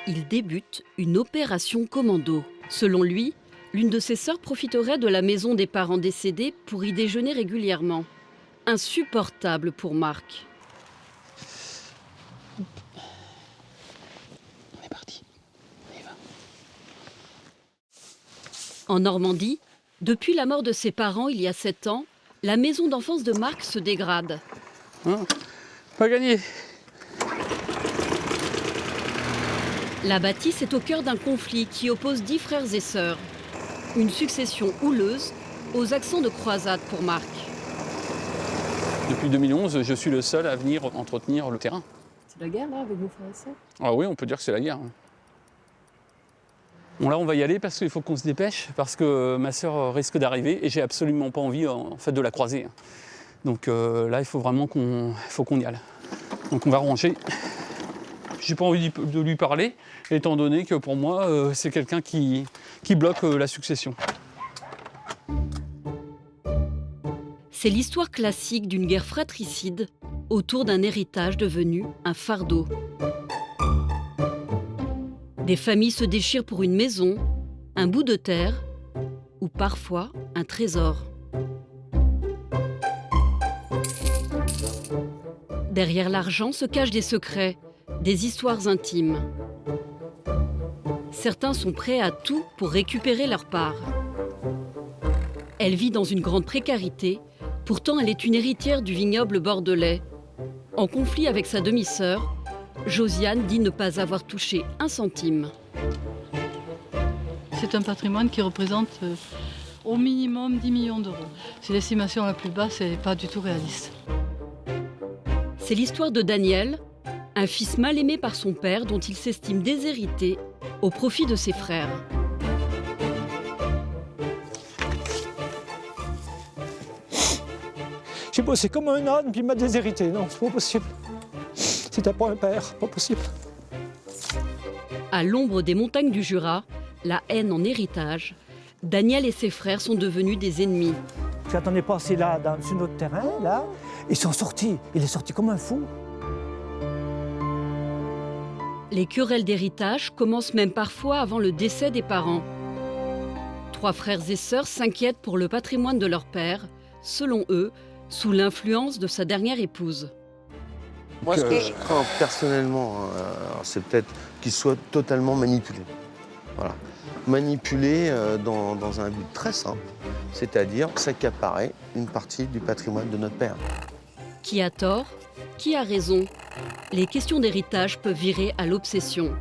il débute une opération commando. Selon lui, l'une de ses sœurs profiterait de la maison des parents décédés pour y déjeuner régulièrement. Insupportable pour Marc. On est parti. On y va. En Normandie, depuis la mort de ses parents il y a 7 ans, la maison d'enfance de Marc se dégrade. Pas gagné. La bâtisse est au cœur d'un conflit qui oppose 10 frères et sœurs. Une succession houleuse aux accents de croisade pour Marc. Depuis 2011, je suis le seul à venir entretenir le terrain. C'est la guerre là avec vos frères et sœurs ? Ah oui, on peut dire que c'est la guerre. Bon là, on va y aller parce qu'il faut qu'on se dépêche, parce que ma sœur risque d'arriver et j'ai absolument pas envie en fait de la croiser. Donc là, il faut vraiment qu'on y aille. Donc on va ranger. J'ai pas envie de lui parler, étant donné que pour moi, c'est quelqu'un qui bloque la succession. C'est l'histoire classique d'une guerre fratricide autour d'un héritage devenu un fardeau. Des familles se déchirent pour une maison, un bout de terre ou parfois un trésor. Derrière l'argent se cachent des secrets, des histoires intimes. Certains sont prêts à tout pour récupérer leur part. Elle vit dans une grande précarité, pourtant elle est une héritière du vignoble bordelais. En conflit avec sa demi-sœur, Josiane dit ne pas avoir touché un centime. C'est un patrimoine qui représente au minimum 10 millions d'euros. C'est l'estimation la plus basse et pas du tout réaliste. C'est l'histoire de Daniel, un fils mal aimé par son père dont il s'estime déshérité au profit de ses frères. J'ai bossé comme un âne, puis il m'a déshérité. Non, c'est pas possible. C'était pas un père, pas possible. À l'ombre des montagnes du Jura, la haine en héritage, Daniel et ses frères sont devenus des ennemis. Quand on est passé là, sur notre terrain, là, ils sont sortis. Il est sorti comme un fou. Les querelles d'héritage commencent même parfois avant le décès des parents. 3 frères et sœurs s'inquiètent pour le patrimoine de leur père, selon eux, sous l'influence de sa dernière épouse. Moi, ce que je crains personnellement, c'est peut-être qu'il soit totalement manipulé. Voilà. Manipulé dans un but très simple, c'est-à-dire s'accaparer une partie du patrimoine de notre père. Qui a tort ? Qui a raison ? Les questions d'héritage peuvent virer à l'obsession,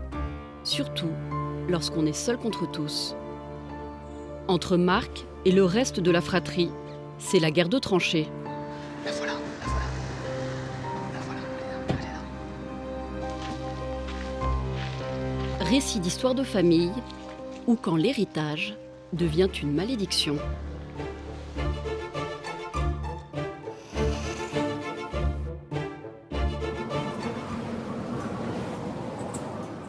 surtout lorsqu'on est seul contre tous. Entre Marc et le reste de la fratrie, c'est la guerre de tranchées. La voilà, la voilà. La voilà, elle est là. Récit d'histoire de famille, ou quand l'héritage devient une malédiction.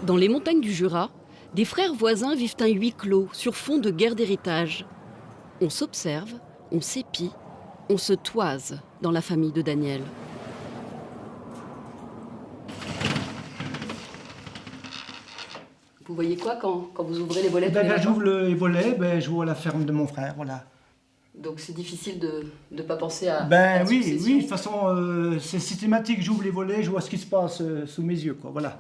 Dans les montagnes du Jura, des frères voisins vivent un huis clos sur fond de guerre d'héritage. On s'observe, on s'épie, on se toise dans la famille de Daniel. Vous voyez quoi quand vous ouvrez les volets tous les matins ? J'ouvre les volets, je vois la ferme de mon frère, voilà. Donc c'est difficile de ne pas penser à... Oui, de toute façon, c'est systématique. J'ouvre les volets, je vois ce qui se passe sous mes yeux, quoi, voilà.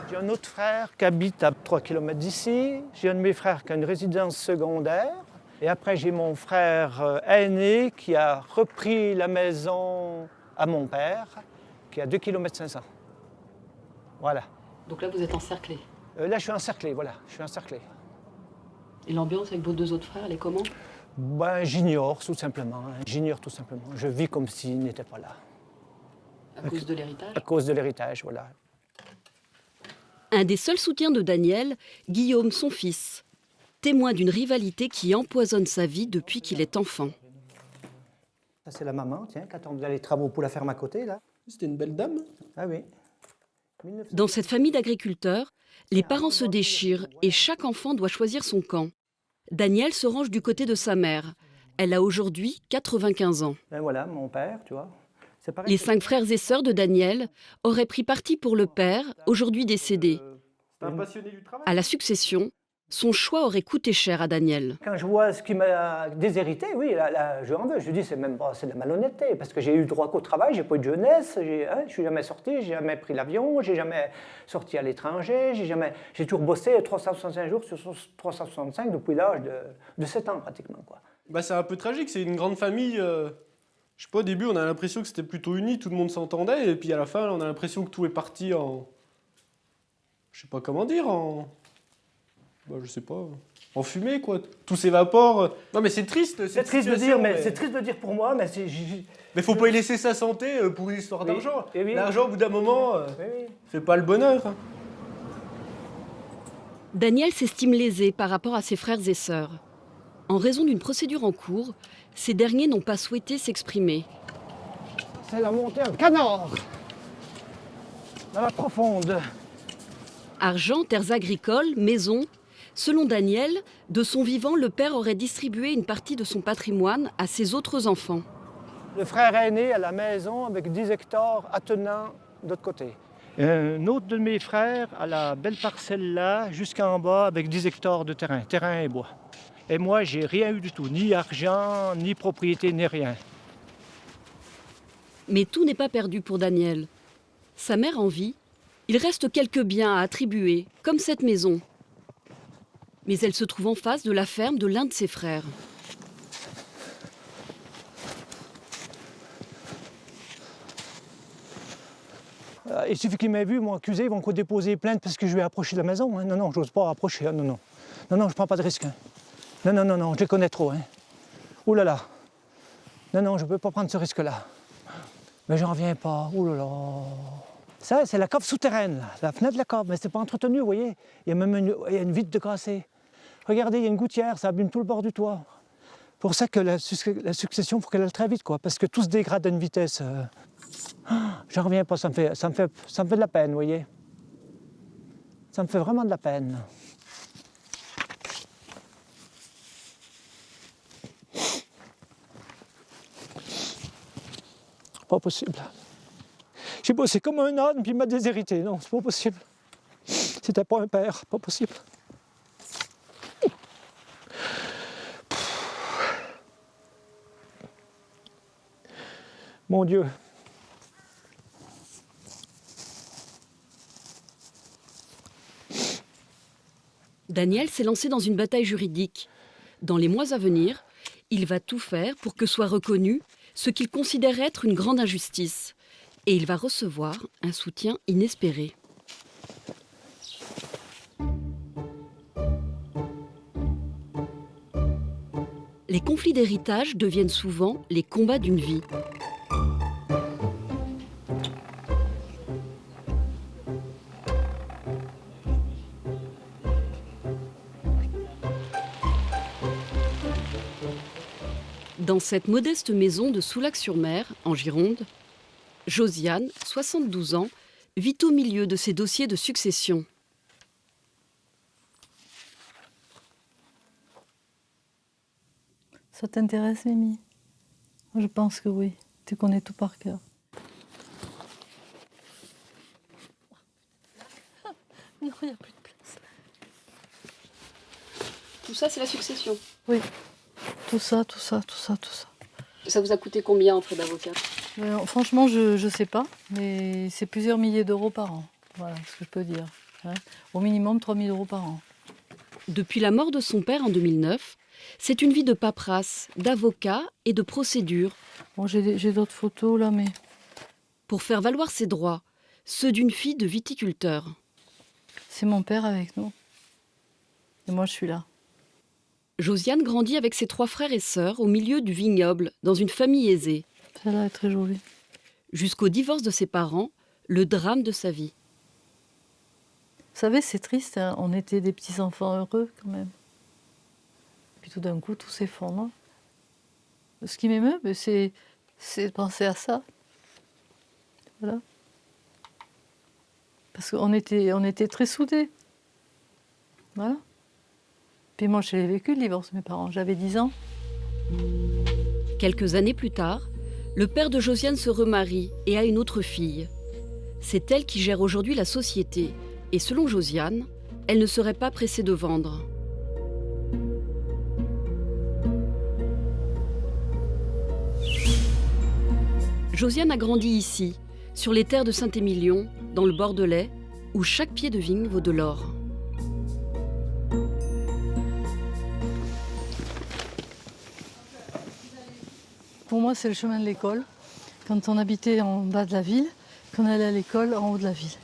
J'ai un autre frère qui habite à 3 km d'ici. J'ai un de mes frères qui a une résidence secondaire. Et après, j'ai mon frère aîné qui a repris la maison à mon père, qui est à 2 km 500. Voilà. Donc là, vous êtes encerclés. Là, je suis encerclé, voilà. Je suis encerclé. Et l'ambiance avec vos 2 autres frères, elle est comment ? J'ignore, tout simplement. J'ignore tout simplement. Je vis comme s'il n'était pas là. À cause de l'héritage ? À cause de l'héritage, voilà. Un des seuls soutiens de Daniel, Guillaume, son fils. Témoin d'une rivalité qui empoisonne sa vie depuis qu'il est enfant. Ça, c'est la maman, tiens, quand on faisait les travaux pour la ferme à côté, là. C'était une belle dame. Ah oui. Dans cette famille d'agriculteurs, les parents se déchirent et chaque enfant doit choisir son camp. Daniel se range du côté de sa mère. Elle a aujourd'hui 95 ans. Ben voilà, mon père, tu vois. C'est pareil Les que- 5 frères et sœurs de Daniel auraient pris parti pour le père, aujourd'hui décédé. C'est un passionné du travail. À la succession, son choix aurait coûté cher à Daniel. Quand je vois ce qui m'a déshérité, oui, là, je en veux. Je dis, c'est même pas, c'est de la malhonnêteté, parce que j'ai eu droit qu'au travail, j'ai pas eu de jeunesse, je suis jamais sorti, j'ai jamais pris l'avion, j'ai jamais sorti à l'étranger, j'ai toujours bossé 365 jours sur 365 depuis l'âge de 7 ans pratiquement, quoi. Bah, c'est un peu tragique, c'est une grande famille. Je sais pas, au début, on a l'impression que c'était plutôt uni, tout le monde s'entendait, et puis à la fin, on a l'impression que tout est parti en. Je sais pas comment dire, en. Bah, je sais pas. En fumée, quoi. Tout s'évapore. Non, mais c'est triste. C'est triste de dire, mais c'est triste de dire pour moi, mais c'est. Mais faut pas y laisser sa santé pour une histoire Oui. d'argent. Eh oui. L'argent, au bout d'un moment, Oui, oui. fait pas le bonheur. Hein. Daniel s'estime lésé par rapport à ses frères et sœurs. En raison d'une procédure en cours, ces derniers n'ont pas souhaité s'exprimer. C'est la montée en canard, dans la profonde. Argent, terres agricoles, maisons. Selon Daniel, de son vivant, le père aurait distribué une partie de son patrimoine à ses autres enfants. Le frère aîné a la maison avec 10 hectares attenant de l'autre côté. Un autre de mes frères a la belle parcelle là, jusqu'en bas, avec 10 hectares de terrain et bois. Et moi, j'ai rien eu du tout, ni argent, ni propriété, ni rien. Mais tout n'est pas perdu pour Daniel. Sa mère en vie, il reste quelques biens à attribuer, comme cette maison. Mais elle se trouve en face de la ferme de l'un de ses frères. Il suffit qu'ils m'aient vu, m'ont accusé, ils vont encore déposer plainte parce que je vais approcher de la maison. Hein. Non, non, j'ose pas approcher. Hein. Non, non. Non, non, je prends pas de risque. Hein. Non, non, non, non, je les connais trop. Hein. Ouh là là. Non, non, je peux pas prendre ce risque-là. Mais j'en reviens pas. Ouh là là. Ça, c'est la cave souterraine, là. La fenêtre de la cave, mais c'est pas entretenu, vous voyez. Il y a même une vitre de cassée. Regardez, il y a une gouttière, ça abîme tout le bord du toit. Pour ça que la succession, il faut qu'elle aille très vite, quoi, parce que tout se dégrade à une vitesse. J'en reviens pas, ça me fait de la peine, vous voyez. Ça me fait vraiment de la peine. Pas possible. J'ai bossé comme un âne, puis il m'a déshérité. Non, c'est pas possible. C'était pas un père, pas possible. Mon Dieu. Daniel s'est lancé dans une bataille juridique. Dans les mois à venir, il va tout faire pour que soit reconnu ce qu'il considère être une grande injustice. Et il va recevoir un soutien inespéré. Les conflits d'héritage deviennent souvent les combats d'une vie. Dans cette modeste maison de Soulac-sur-Mer, en Gironde, Josiane, 72 ans, vit au milieu de ses dossiers de succession. Ça t'intéresse, Mimi? Je pense que oui. Tu connais tout par cœur. Non, il n'y a plus de place. Tout ça, c'est la succession. Oui. Tout ça. Ça vous a coûté combien en frais d'avocat? Franchement, je ne sais pas, mais c'est plusieurs milliers d'euros par an. Voilà ce que je peux dire. Hein. Au minimum 3 000 euros par an. Depuis la mort de son père en 2009, c'est une vie de paperasse, d'avocat et de procédure. Bon, j'ai d'autres photos là, mais... Pour faire valoir ses droits, ceux d'une fille de viticulteur. C'est mon père avec nous. Et moi, je suis là. Josiane grandit avec ses 3 frères et sœurs au milieu du vignoble, dans une famille aisée. Celle-là est très jolie. Jusqu'au divorce de ses parents, le drame de sa vie. Vous savez, c'est triste, hein. On était des petits-enfants heureux quand même. Puis tout d'un coup, tout s'effondre. Ce qui m'émeut, c'est de penser à ça. Voilà. Parce qu'on était très soudés. Voilà. Puis moi, j'ai vécu le divorce de mes parents. J'avais 10 ans. Quelques années plus tard, le père de Josiane se remarie et a une autre fille. C'est elle qui gère aujourd'hui la société et selon Josiane, elle ne serait pas pressée de vendre. Josiane a grandi ici, sur les terres de Saint-Émilion, dans le Bordelais, où chaque pied de vigne vaut de l'or. Pour moi, c'est le chemin de l'école. Quand on habitait en bas de la ville, qu'on allait à l'école en haut de la ville.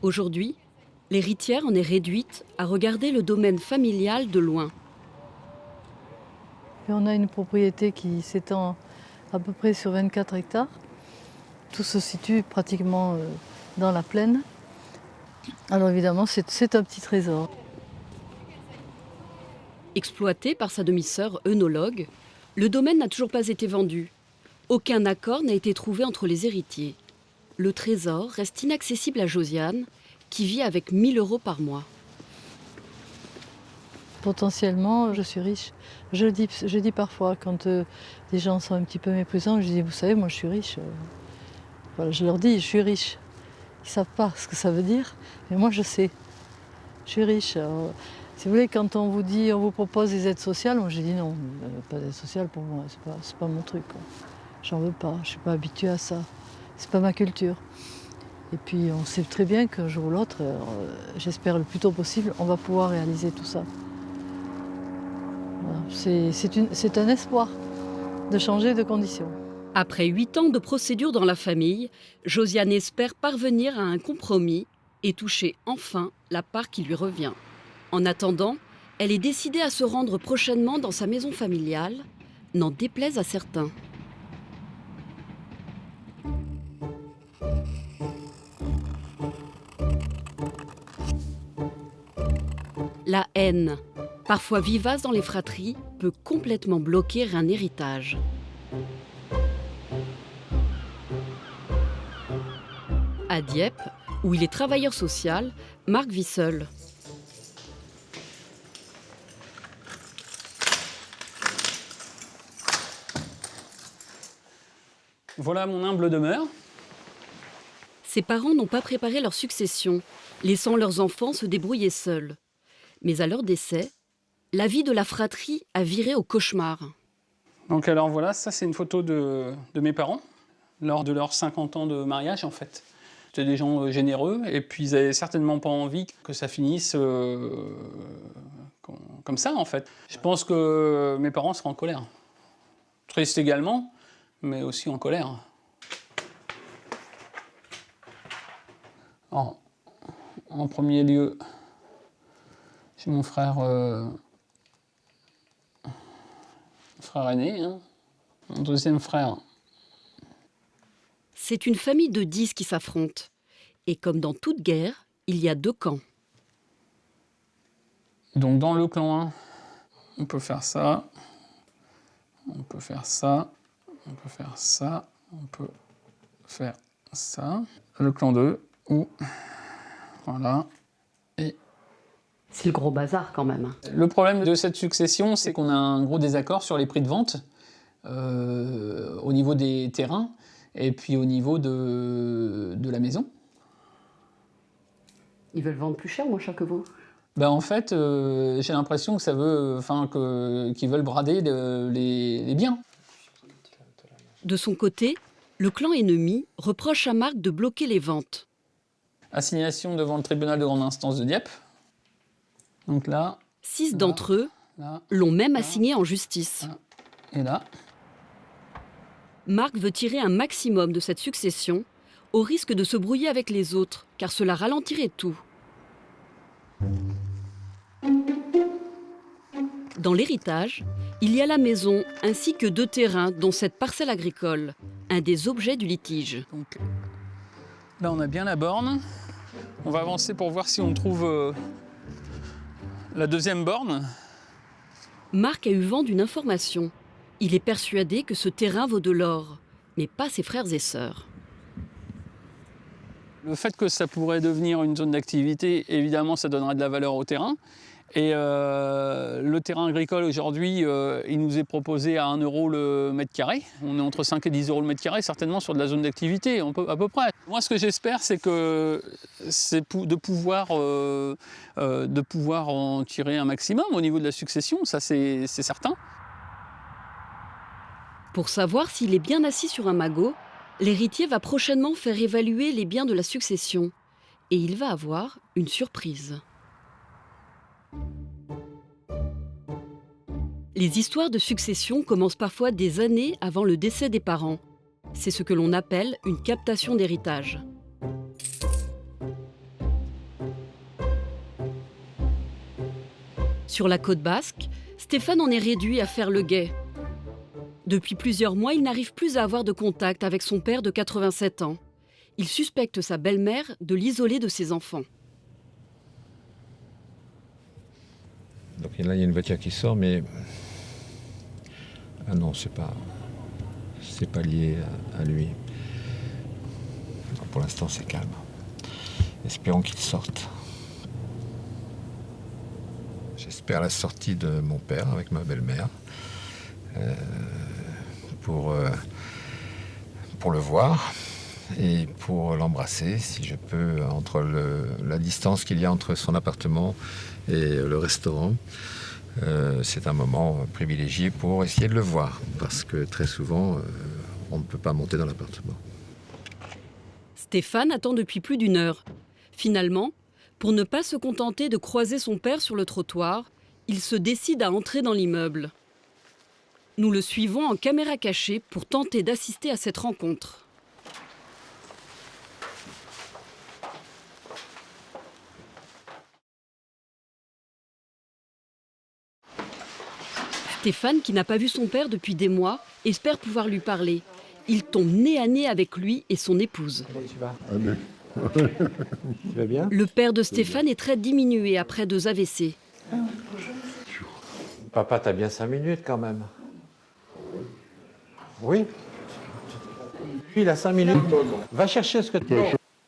Aujourd'hui, l'héritière en est réduite à regarder le domaine familial de loin. Et on a une propriété qui s'étend à peu près sur 24 hectares. Tout se situe pratiquement dans la plaine. Alors évidemment, c'est un petit trésor. Exploité par sa demi-sœur œnologue, le domaine n'a toujours pas été vendu. Aucun accord n'a été trouvé entre les héritiers. Le trésor reste inaccessible à Josiane, qui vit avec 1 000 € par mois. Potentiellement, je suis riche. Je dis parfois, quand les gens sont un petit peu méprisants, je dis, vous savez, moi je suis riche. Voilà, je leur dis, je suis riche. Ils ne savent pas ce que ça veut dire, mais moi je sais. Je suis riche. Alors, si vous voulez, quand on vous propose des aides sociales, moi j'ai dit non, pas d'aide sociale pour moi, c'est pas mon truc, quoi. J'en veux pas, je suis pas habituée à ça. C'est pas ma culture. Et puis on sait très bien qu'un jour ou l'autre, j'espère le plus tôt possible, on va pouvoir réaliser tout ça. Voilà. C'est un espoir de changer de conditions. Après 8 ans de procédure dans la famille, Josiane espère parvenir à un compromis et toucher enfin la part qui lui revient. En attendant, elle est décidée à se rendre prochainement dans sa maison familiale, n'en déplaise à certains. La haine, parfois vivace dans les fratries, peut complètement bloquer un héritage. À Dieppe, où il est travailleur social, Marc vit seul. Voilà mon humble demeure. Ses parents n'ont pas préparé leur succession, laissant leurs enfants se débrouiller seuls. Mais à leur décès, la vie de la fratrie a viré au cauchemar. Donc alors voilà, ça c'est une photo de mes parents, lors de leurs 50 ans de mariage en fait. C'était des gens généreux et puis ils n'avaient certainement pas envie que ça finisse comme ça en fait. Je pense que mes parents seraient en colère. Tristes également, mais aussi en colère. Alors, en premier lieu, j'ai mon frère aîné, hein. Mon deuxième frère. C'est une famille de 10 qui s'affrontent. Et comme dans toute guerre, il y a 2 camps. Donc dans le clan 1, on peut faire ça, on peut faire ça, on peut faire ça, on peut faire ça. Le clan 2, où, voilà, et... C'est le gros bazar quand même. Le problème de cette succession, c'est qu'on a un gros désaccord sur les prix de vente au niveau des terrains et puis au niveau de la maison. Ils veulent vendre plus cher, moins cher que vous? Ben en fait, j'ai l'impression que ça veut, qu'ils veulent brader les biens. De son côté, le clan ennemi reproche à Marc de bloquer les ventes. Assignation devant le tribunal de grande instance de Dieppe. Donc là... 6 là, d'entre eux là, l'ont même là, assigné en justice. là, et là. Marc veut tirer un maximum de cette succession, au risque de se brouiller avec les autres, car cela ralentirait tout. Dans l'héritage, il y a la maison ainsi que 2 terrains, dont cette parcelle agricole, un des objets du litige. Donc, là, on a bien la borne. On va avancer pour voir si on trouve la deuxième borne. Marc a eu vent d'une information. Il est persuadé que ce terrain vaut de l'or, mais pas ses frères et sœurs. Le fait que ça pourrait devenir une zone d'activité, évidemment, ça donnerait de la valeur au terrain. Et le terrain agricole aujourd'hui, il nous est proposé à 1 € le mètre carré. On est entre 5 et 10 € le mètre carré, certainement sur de la zone d'activité, à peu près. Moi, ce que j'espère, c'est de pouvoir en tirer un maximum au niveau de la succession, ça c'est certain. Pour savoir s'il est bien assis sur un magot, l'héritier va prochainement faire évaluer les biens de la succession. Et il va avoir une surprise. Les histoires de succession commencent parfois des années avant le décès des parents. C'est ce que l'on appelle une captation d'héritage. Sur la côte basque, Stéphane en est réduit à faire le guet. Depuis plusieurs mois, il n'arrive plus à avoir de contact avec son père de 87 ans. Il suspecte sa belle-mère de l'isoler de ses enfants. Donc là, il y a une voiture qui sort, mais... Ah non, c'est pas lié à lui. Donc pour l'instant, c'est calme. Espérons qu'il sorte. J'espère la sortie de mon père avec ma belle-mère pour le voir et pour l'embrasser, si je peux, entre la distance qu'il y a entre son appartement et le restaurant. C'est un moment privilégié pour essayer de le voir, parce que très souvent, on ne peut pas monter dans l'appartement. Stéphane attend depuis plus d'1 heure. Finalement, pour ne pas se contenter de croiser son père sur le trottoir, il se décide à entrer dans l'immeuble. Nous le suivons en caméra cachée pour tenter d'assister à cette rencontre. Stéphane, qui n'a pas vu son père depuis des mois, espère pouvoir lui parler. Il tombe nez à nez avec lui et son épouse. Comment tu vas ? Allez. Tu vas bien ? Le père de Stéphane est très diminué après 2 AVC. Papa, t'as bien 5 minutes quand même. Oui ? Lui, il a 5 minutes. Va chercher ce que tu veux.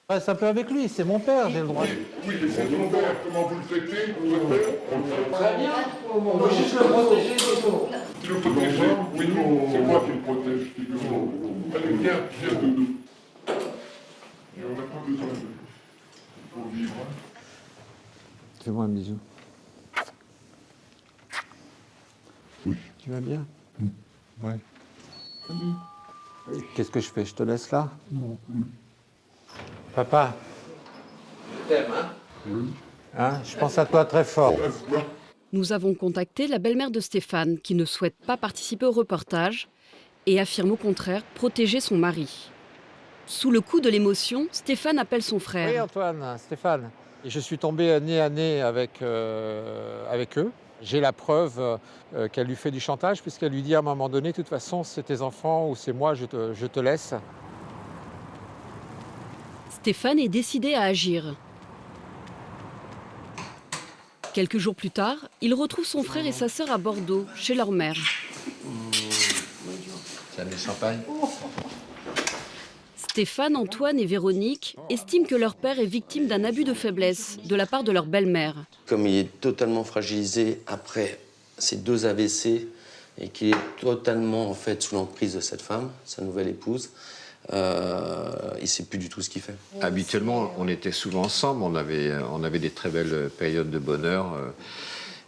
Reste un peu avec lui, c'est mon père, j'ai le droit. Oui, mais c'est mon père, comment vous le traitez, votre père? Très bien, on veut juste le protéger des autres. Tu le protèges? Oui, c'est moi qui le protège. Allez, viens, Doudou. Et on n'a pas besoin pour vivre. Fais-moi un bisou. Oui. Tu vas bien? Ouais. Qu'est-ce que je fais? Je te laisse là? Non. Papa, je t'aime, hein? Oui. Hein? Je pense à toi très fort. Nous avons contacté la belle-mère de Stéphane, qui ne souhaite pas participer au reportage et affirme au contraire protéger son mari. Sous le coup de l'émotion, Stéphane appelle son frère. Oui, Antoine, Stéphane. Et je suis tombé nez à nez avec eux. J'ai la preuve qu'elle lui fait du chantage, puisqu'elle lui dit à un moment donné, de toute façon, c'est tes enfants ou c'est moi, je te laisse. Stéphane est décidé à agir. Quelques jours plus tard, il retrouve son frère et sa sœur à Bordeaux, chez leur mère. Ça met champagne. Stéphane, Antoine et Véronique estiment que leur père est victime d'un abus de faiblesse de la part de leur belle-mère. Comme il est totalement fragilisé après ces 2 AVC et qu'il est totalement en fait sous l'emprise de cette femme, sa nouvelle épouse, il ne sait plus du tout ce qu'il fait. Habituellement, on était souvent ensemble, on avait des très belles périodes de bonheur.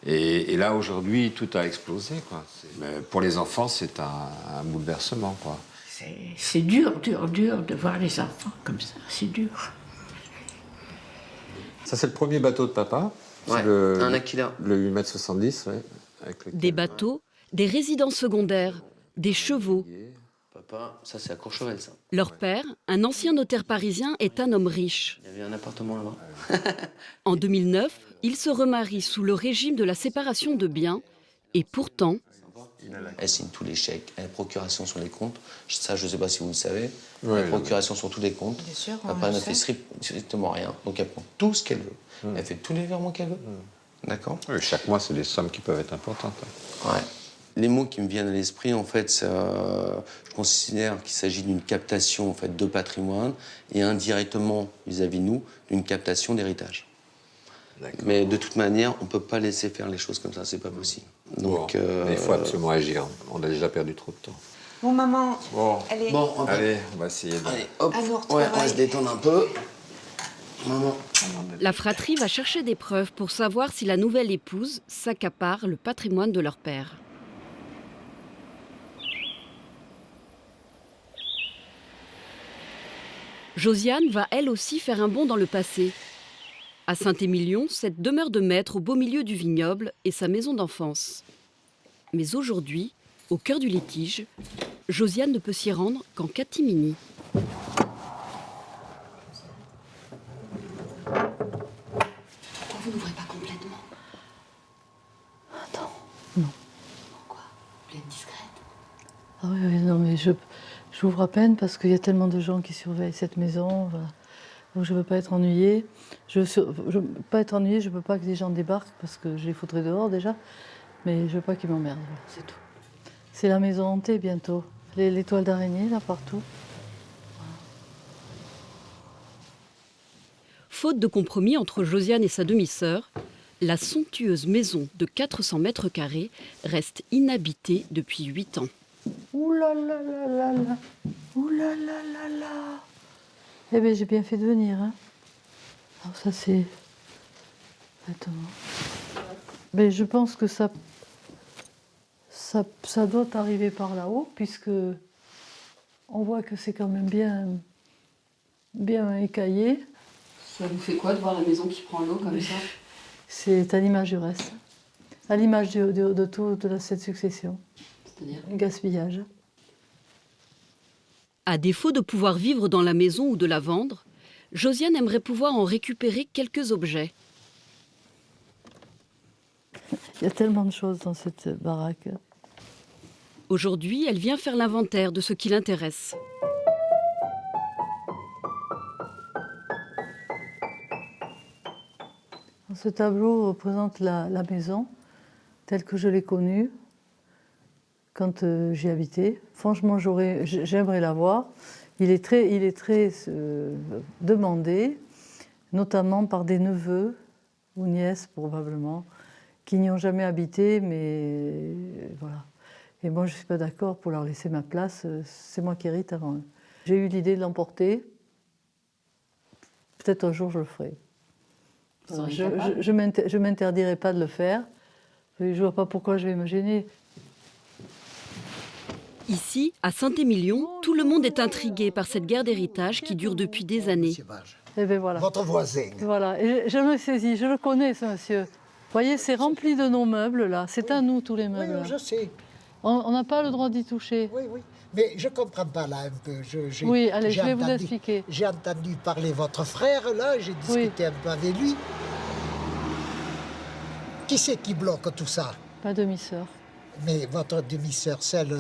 Et là, aujourd'hui, tout a explosé, quoi. Mais pour les enfants, c'est un bouleversement, quoi. C'est dur de voir les enfants comme ça, c'est dur. Ça, c'est le premier bateau de papa. Ouais, un Aquila. Le 8,70 m, ouais. Des bateaux, des résidences secondaires, des chevaux. Papa, ça c'est à Courchevel, ça. Leur père, un ancien notaire parisien, est un homme riche. Il y avait un appartement là-bas. En 2009, il se remarie sous le régime de la séparation de biens. Et pourtant, elle signe tous les chèques, elle a procuration sur les comptes. Ça, je ne sais pas si vous le savez. Ouais, elle a procuration sur tous les comptes. Bien sûr, Après, elle ne fait strictement rien. Donc, elle prend tout ce qu'elle veut. Elle fait tous les virements qu'elle veut. D'accord? Oui, chaque mois, c'est des sommes qui peuvent être importantes. Ouais. Les mots qui me viennent à l'esprit, en fait, je considère qu'il s'agit d'une captation en fait, de patrimoine et indirectement, vis-à-vis de nous, d'une captation d'héritage. D'accord. Mais de toute manière, on ne peut pas laisser faire les choses comme ça, c'est pas possible. Donc, Mais il faut absolument agir. On a déjà perdu trop de temps. Bon, maman, Bon, elle est... bon, allez, on va essayer de... Allez, hop, À vous ouais, retrouver. on va se détendre un peu. Maman. La fratrie va chercher des preuves pour savoir si la nouvelle épouse s'accapare le patrimoine de leur père. Josiane va elle aussi faire un bond dans le passé. À Saint-Émilion, cette demeure de maître au beau milieu du vignoble est sa maison d'enfance. Mais aujourd'hui, au cœur du litige, Josiane ne peut s'y rendre qu'en catimini. Pourquoi vous n'ouvrez pas complètement? Attends, non. Pourquoi? Vous êtes discrète. Ah oui, oui, non, mais j'ouvre à peine parce qu'il y a tellement de gens qui surveillent cette maison. Voilà. Donc je ne veux pas être ennuyée. Je veux pas être ennuyée, je ne veux pas que les gens débarquent parce que je les foutrais dehors déjà. Mais je ne veux pas qu'ils m'emmerdent, voilà, c'est tout. C'est la maison hantée bientôt. Les toiles d'araignée, là, partout. Faute de compromis entre Josiane et sa demi-sœur, la somptueuse maison de 400 mètres carrés reste inhabitée depuis 8 ans. Ouh là là là là là. Ouh là là là là. Eh bien, j'ai bien fait de venir. Hein. Alors ça, c'est... Attends. Mais je pense que ça doit arriver par là-haut, puisque on voit que c'est quand même bien écaillé. Ça vous fait quoi de voir la maison qui prend l'eau comme ça? C'est à l'image du reste, à l'image de toute cette succession. C'est-à-dire Gaspillage. À défaut de pouvoir vivre dans la maison ou de la vendre, Josiane aimerait pouvoir en récupérer quelques objets. Il y a tellement de choses dans cette baraque. Aujourd'hui, elle vient faire l'inventaire de ce qui l'intéresse. Ce tableau représente la maison telle que je l'ai connue quand j'y habitais. Franchement, j'aimerais la voir. Il est très demandé, notamment par des neveux ou nièces probablement, qui n'y ont jamais habité, mais voilà. Et moi, je ne suis pas d'accord pour leur laisser ma place. C'est moi qui hérite avant eux. J'ai eu l'idée de l'emporter. Peut-être un jour, je le ferai. Voilà, je ne m'interdirai pas de le faire. Je ne vois pas pourquoi je vais me gêner. Ici, à Saint-Émilion, tout le monde est intrigué par cette guerre d'héritage qui dure depuis des années. Et bien voilà. Votre voisin. Voilà, et je me saisis, je le connais ce monsieur. Vous voyez, c'est rempli de nos meubles là. C'est à nous tous les meubles. Oui, je sais. On n'a pas le droit d'y toucher. Oui, oui. Mais je ne comprends pas là un peu. Oui, allez, je vais vous expliquer. J'ai entendu parler votre frère là, j'ai discuté un peu avec lui. Qui c'est qui bloque tout ça? Ma demi-sœur. Mais votre demi-sœur, celle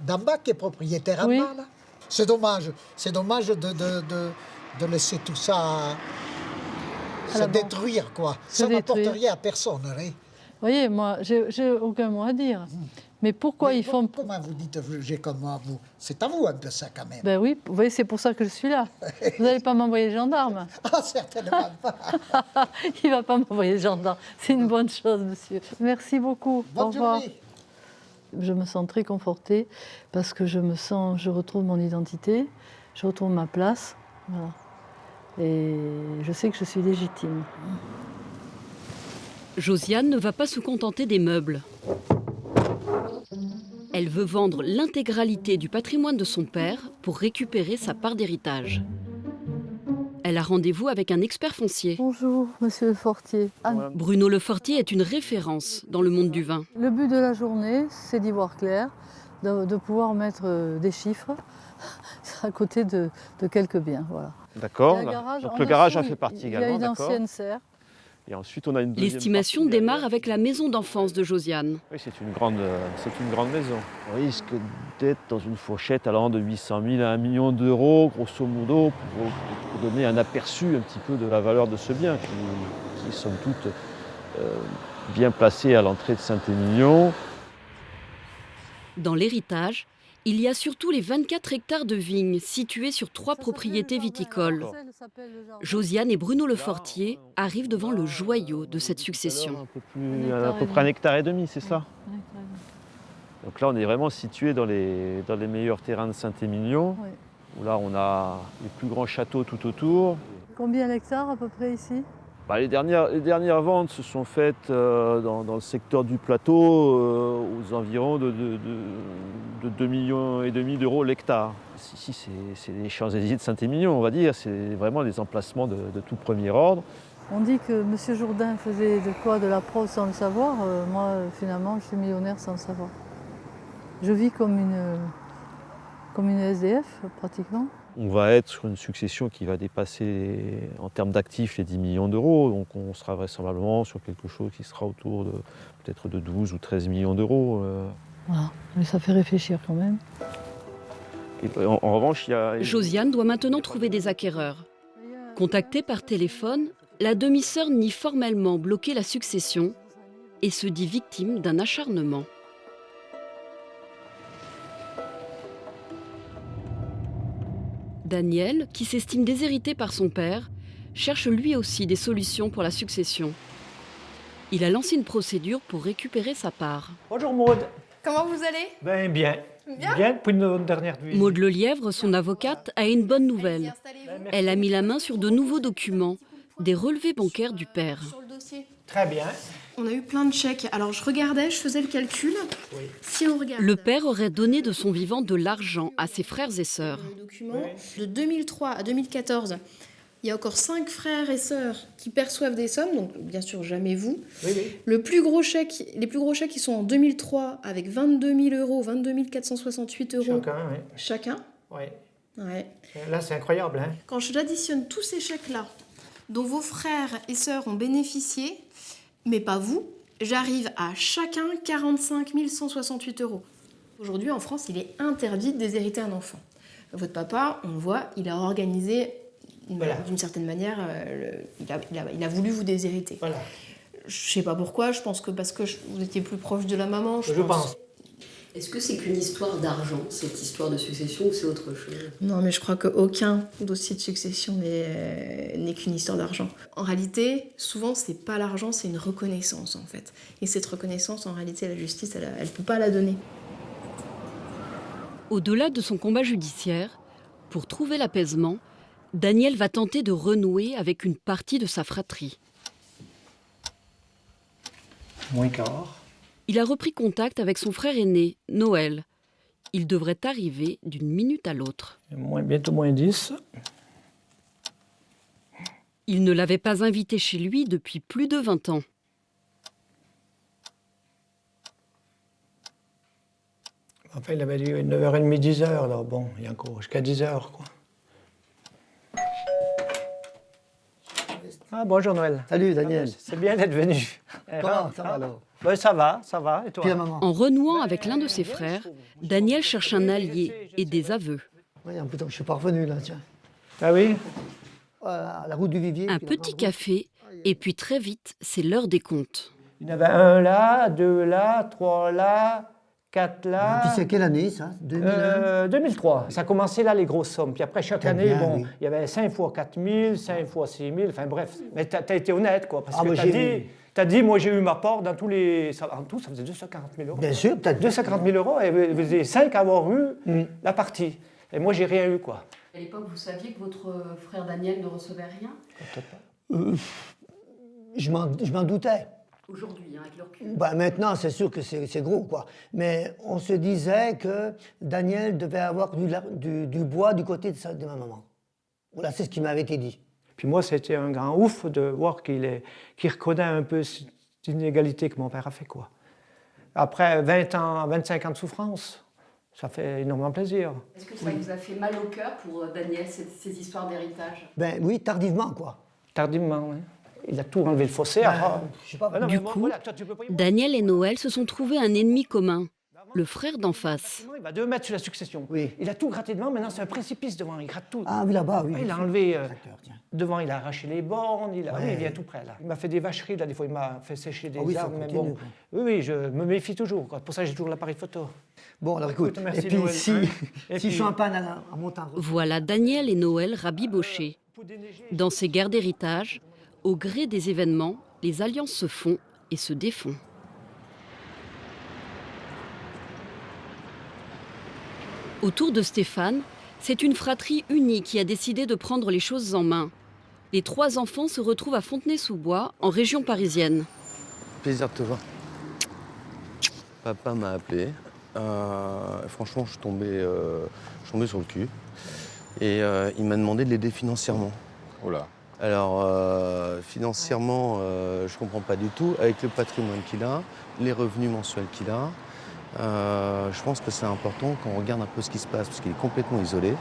d'en bas qui est propriétaire en Oui. bas là? C'est dommage de laisser tout ça se détruire quoi. Ça n'apporte rien à personne. Hein. Vous voyez, moi, j'ai aucun mot à dire. Mais pourquoi ils font... Comment vous dites j'ai comme moi, vous? C'est à vous un peu ça quand même. Ben oui, vous voyez, c'est pour ça que je suis là. Vous n'allez pas m'envoyer le gendarme. Ah, certainement pas. Il ne va pas m'envoyer le gendarme. C'est une bonne chose, monsieur. Merci beaucoup. Bonne Au revoir. journée. Je me sens très confortée parce que je retrouve mon identité, je retrouve ma place. Voilà. Et je sais que je suis légitime. Josiane ne va pas se contenter des meubles. Elle veut vendre l'intégralité du patrimoine de son père pour récupérer sa part d'héritage. Elle a rendez-vous avec un expert foncier. Bonjour, monsieur Le Fortier. Anne. Bruno Le Fortier est une référence dans le monde du vin. Le but de la journée, c'est d'y voir clair, de pouvoir mettre des chiffres à côté de quelques biens. Voilà. D'accord. Il y a un garage, Donc en le garage en dessous, fait partie il y a également, une d'accord. ancienne serre. Et ensuite, on a une deuxième L'estimation partie démarre derrière. avec la maison d'enfance de Josiane. Oui, c'est une grande maison. On risque d'être dans une fourchette allant de 800 000 à 1 million d'euros, grosso modo, pour donner un aperçu un petit peu de la valeur de ce bien, qui est somme toute bien placé à l'entrée de Saint-Émilion. Dans l'héritage, Il y a surtout les 24 hectares de vignes situés sur 3 propriétés viticoles. Josiane et Bruno Lefortier arrivent devant le joyau de cette succession. À peu près 1,5 hectare, c'est ça? Donc là, on est vraiment situé dans les meilleurs terrains de Saint-Émilion, où là, on a les plus grands châteaux tout autour. Combien d'hectares à peu près ici? Les dernières ventes se sont faites dans le secteur du plateau aux environs de 2,5 millions d'euros l'hectare. Ici, c'est les Champs-Élysées de Saint-Émilion, on va dire. C'est vraiment des emplacements de tout premier ordre. On dit que M. Jourdain faisait de la prose sans le savoir. Moi, finalement, je suis millionnaire sans le savoir. Je vis comme une SDF, pratiquement. On va être sur une succession qui va dépasser, en termes d'actifs, les 10 millions d'euros. Donc on sera vraisemblablement sur quelque chose qui sera autour de peut-être de 12 ou 13 millions d'euros. Voilà, mais ça fait réfléchir quand même. Et en revanche, il y a... Josiane doit maintenant trouver des acquéreurs. Contactée par téléphone, la demi-sœur nie formellement bloquer la succession et se dit victime d'un acharnement. Daniel, qui s'estime déshérité par son père, cherche lui aussi des solutions pour la succession. Il a lancé une procédure pour récupérer sa part. Bonjour Maude. Comment vous allez? Bien. Bien depuis notre dernière visite. Maude Lelièvre, son avocate, a une bonne nouvelle. Elle a mis la main sur de nouveaux documents, des relevés bancaires du père. Très bien. On a eu plein de chèques. Alors je regardais, je faisais le calcul. Oui. Si on regarde... Le père aurait donné de son vivant de l'argent à ses frères et sœurs. De 2003 à 2014, il y a encore 5 frères et sœurs qui perçoivent des sommes, donc bien sûr jamais vous. Oui. Les plus gros chèques, ils sont en 2003 avec 22 000 euros, 22 468 euros. Chacun. Oui. Ouais. Là, c'est incroyable. Hein. Quand je additionne tous ces chèques-là, dont vos frères et sœurs ont bénéficié, mais pas vous, j'arrive à chacun 45 168 euros. Aujourd'hui, en France, il est interdit de déshériter un enfant. Votre papa, on le voit, il a organisé, d'une certaine manière, il a voulu vous déshériter. Voilà. Je sais pas pourquoi, je pense que parce que vous étiez plus proche de la maman, je pense. Est-ce que c'est qu'une histoire d'argent, cette histoire de succession, ou c'est autre chose? Non, mais je crois qu'aucun dossier de succession n'est qu'une histoire d'argent. En réalité, souvent, c'est pas l'argent, c'est une reconnaissance, en fait. Et cette reconnaissance, en réalité, la justice, elle peut pas la donner. Au-delà de son combat judiciaire, pour trouver l'apaisement, Daniel va tenter de renouer avec une partie de sa fratrie. Moins quart. Il a repris contact avec son frère aîné, Noël. Il devrait arriver d'une minute à l'autre. Bientôt moins 10. Il ne l'avait pas invité chez lui depuis plus de 20 ans. Enfin, il avait dit 9h30, 10h. Alors bon, il y a encore jusqu'à 10h, quoi. Ah, bonjour Noël. Salut Daniel. C'est bien d'être venu. Comment ça va alors? Ça va. Et toi? En renouant avec l'un de ses frères, Daniel cherche un allié et des aveux. Oui, putain, je suis pas revenu là, tiens. Ah oui? La route du Vivier. Un petit café, et puis très vite, c'est l'heure des comptes. Il y en avait 1 là, 2 là, 3 là, 4 là. Et puis c'est quelle année ça? 2003. Ça a commencé là les grosses sommes. Puis après chaque année, bien, oui. il y avait 5 fois 4 000, 5 fois 6 000, enfin bref. Mais t'as été honnête quoi, parce que t'as dit, moi j'ai eu ma part dans tous les... En tout, ça faisait 240 000 euros. Bien sûr, peut-être. 240 000 euros, et vous étiez 5 à avoir eu la partie. Et moi j'ai rien eu quoi. À l'époque, vous saviez que votre frère Daniel ne recevait rien? Je m'en doutais. Aujourd'hui, avec le recul. Maintenant, c'est sûr que c'est gros, quoi. Mais on se disait que Daniel devait avoir du bois du côté de ma maman. Voilà, c'est ce qui m'avait été dit. Puis moi, c'était un grand ouf de voir qu'il reconnaît un peu cette inégalité que mon père a fait, quoi. Après 25 ans de souffrance, ça fait énormément plaisir. Est-ce que ça vous a fait mal au cœur pour Daniel, ces histoires d'héritage? Oui, tardivement, quoi. Tardivement, oui. Il a tout enlevé le fossé. Du coup, Daniel et Noël se sont trouvés un ennemi commun, le frère d'en face. Il va 2 mètres sur la succession. Oui. Il a tout gratté devant, maintenant c'est un précipice devant, il gratte tout. Ah oui, là-bas, oui. Il a enlevé devant, il a arraché les bornes, il vient tout près là. Il m'a fait des vacheries, là, des fois il m'a fait sécher des arbres. Mais bon, oui, je me méfie toujours, quoi. Pour ça j'ai toujours l'appareil photo. Bon, alors écoute, Écoute, merci, et puis Noël. si, Et si je puis- suis en panne en montant... Voilà Daniel et Noël rabibochés. Dans ces guerres d'héritage, au gré des événements, les alliances se font et se défont. Autour de Stéphane, c'est une fratrie unie qui a décidé de prendre les choses en main. Les 3 enfants se retrouvent à Fontenay-sous-Bois, en région parisienne. Plaisir de te voir. Papa m'a appelé. Franchement, je suis tombé sur le cul. Et il m'a demandé de l'aider financièrement. Oh là. Alors, financièrement, je comprends pas du tout. Avec le patrimoine qu'il a, les revenus mensuels qu'il a, je pense que c'est important qu'on regarde un peu ce qui se passe, parce qu'il est complètement isolé.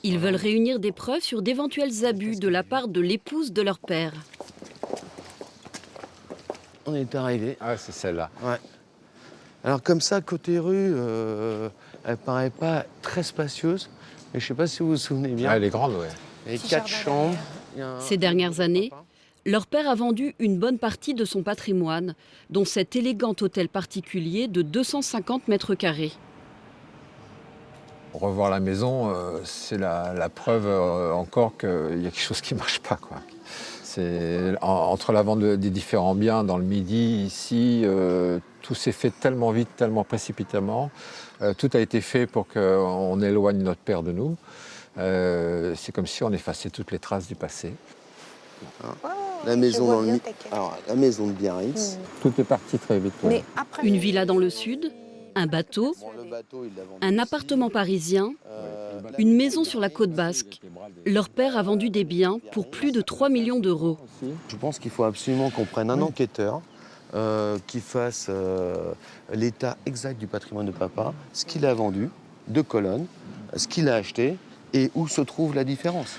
Ils veulent réunir des preuves sur d'éventuels abus de la part de l'épouse de leur père. On est arrivé. Ah, c'est celle-là. Ouais. Alors comme ça, côté rue, elle paraît pas très spacieuse, mais je sais pas si vous vous souvenez bien. Ah, elle est grande, ouais. Il y a 4 chambres. Ces dernières années, leur père a vendu une bonne partie de son patrimoine, dont cet élégant hôtel particulier de 250 mètres carrés. Revoir la maison, c'est la preuve encore qu'il y a quelque chose qui ne marche pas, quoi. Entre la vente des différents biens dans le Midi, ici, tout s'est fait tellement vite, tellement précipitamment. Tout a été fait pour qu'on éloigne notre père de nous. C'est comme si on effaçait toutes les traces du passé. La maison dans le Alors, la maison de Biarritz. Tout est parti très vite. Ouais. Une villa dans le sud, un bateau, un appartement parisien, une maison sur la côte basque. Leur père a vendu des biens pour plus de 3 millions d'euros. Je pense qu'il faut absolument qu'on prenne un enquêteur qui fasse l'état exact du patrimoine de papa, ce qu'il a vendu, de colonnes, ce qu'il a acheté et où se trouve la différence.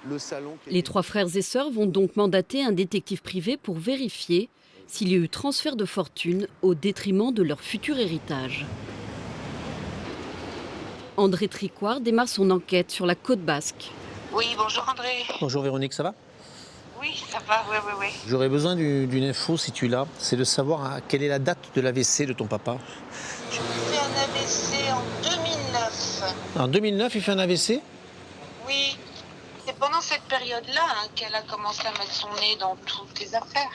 Le salon Les 3 frères et sœurs vont donc mandater un détective privé pour vérifier s'il y a eu transfert de fortune au détriment de leur futur héritage. André Tricoire démarre son enquête sur la côte basque. Oui, bonjour André. Bonjour Véronique, ça va? Oui, ça va, oui. J'aurais besoin d'une info si tu l'as. C'est de savoir quelle est la date de l'AVC de ton papa. Je fais un AVC en 2009. En 2009, il fait un AVC? Oui, c'est pendant cette période-là qu'elle a commencé à mettre son nez dans toutes les affaires.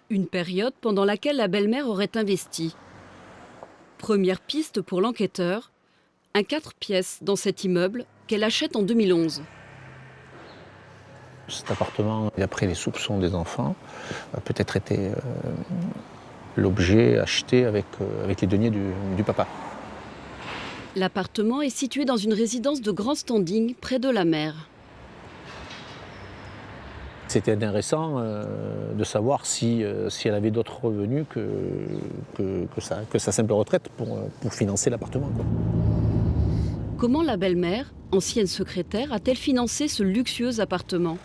Une période pendant laquelle la belle-mère aurait investi. Première piste pour l'enquêteur, un 4 pièces dans cet immeuble qu'elle achète en 2011. Cet appartement, d'après les soupçons des enfants, a peut-être été l'objet acheté avec les deniers du papa. L'appartement est situé dans une résidence de grand standing près de la mer. C'était intéressant de savoir si elle avait d'autres revenus que sa simple retraite pour financer l'appartement. Comment la belle-mère, ancienne secrétaire, a-t-elle financé ce luxueux appartement?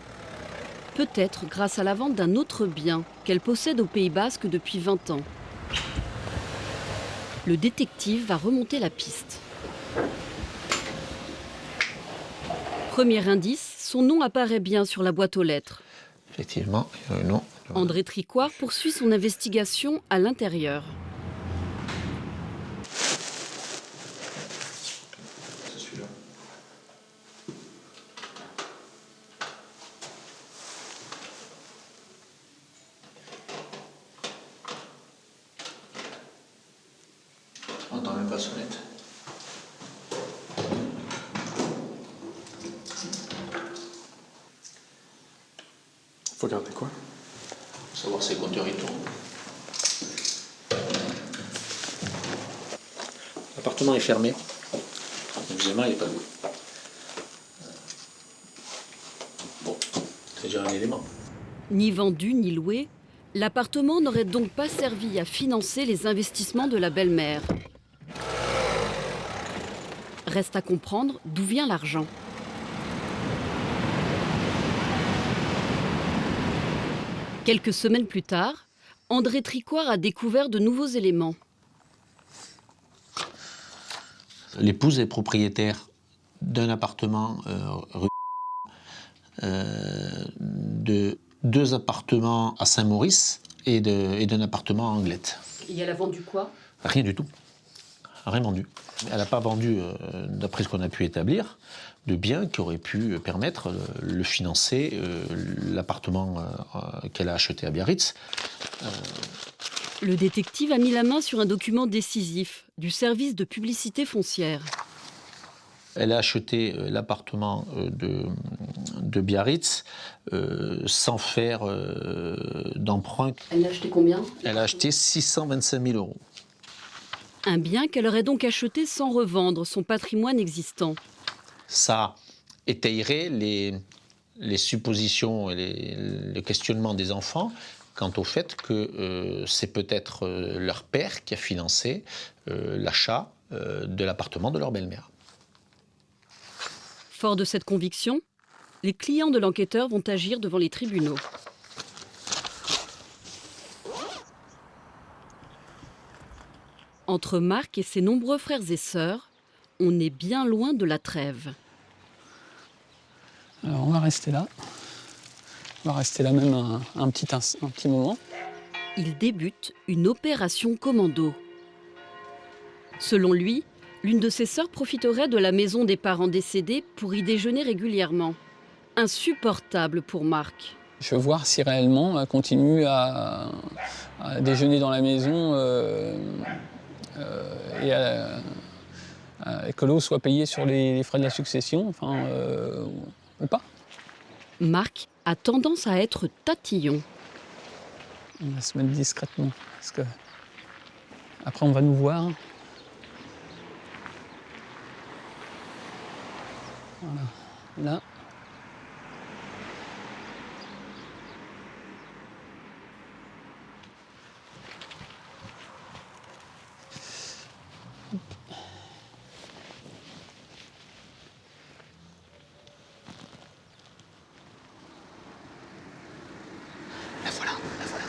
Peut-être grâce à la vente d'un autre bien qu'elle possède au Pays Basque depuis 20 ans. Le détective va remonter la piste. Premier indice, son nom apparaît bien sur la boîte aux lettres. Effectivement, il y a un nom. André Tricoire poursuit son investigation à l'intérieur. C'est celui-là. On n'entend même pas la sonnette. Faut garder quoi? Pour savoir si le compteur il tourne. L'appartement est fermé. Évidemment, il n'est pas loué. Bon, c'est déjà un élément. Ni vendu ni loué, l'appartement n'aurait donc pas servi à financer les investissements de la belle-mère. Reste à comprendre d'où vient l'argent. Quelques semaines plus tard, André Tricoire a découvert de nouveaux éléments. L'épouse est propriétaire d'un appartement rue de 2 appartements à Saint-Maurice et d'un appartement à Anglette. Et elle a vendu quoi? Rien du tout. Rien vendu. Elle n'a pas vendu, d'après ce qu'on a pu établir, de biens qui auraient pu permettre de financer l'appartement qu'elle a acheté à Biarritz. Le détective a mis la main sur un document décisif du service de publicité foncière. Elle a acheté l'appartement de Biarritz sans faire d'emprunt. Elle l'a acheté combien? Elle a acheté 625 000 euros. Un bien qu'elle aurait donc acheté sans revendre son patrimoine existant. Ça étayerait les suppositions et les questionnements des enfants quant au fait que c'est peut-être leur père qui a financé l'achat de l'appartement de leur belle-mère. Fort de cette conviction, les clients de l'enquêteur vont agir devant les tribunaux. Entre Marc et ses nombreux frères et sœurs, on est bien loin de la trêve. Alors on va rester là. On va rester là même un petit moment. Il débute une opération commando. Selon lui, l'une de ses sœurs profiterait de la maison des parents décédés pour y déjeuner régulièrement. Insupportable pour Marc. Je veux voir si réellement elle continue à déjeuner dans la maison et que l'eau soit payée sur les frais de la succession, ou pas. Marc a tendance à être tatillon. On va se mettre discrètement, parce que après on va nous voir. Voilà, là. La voilà, la voilà.